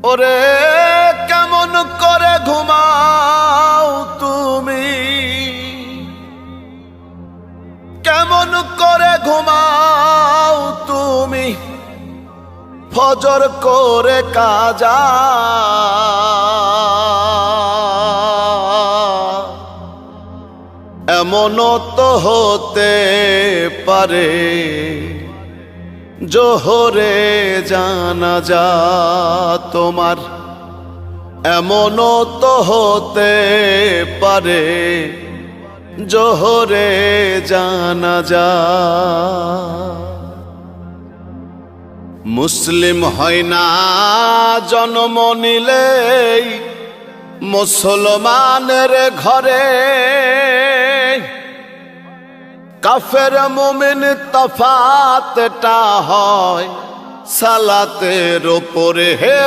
ওরে কেমন করে ঘুমাও তুমি, কেমন করে ঘুমাও তুমি ফজর করে কাজা। এমনও তো হতে পারে জোহরে জানাজা তোমার, এমনও তো হতে পারে জোহরে জানাজা। মুসলিম হয় না জন্ম নিলেই মুসলমানের ঘরে, কাফের মুমিন তফাতটা হয় সালাতের উপরে। হে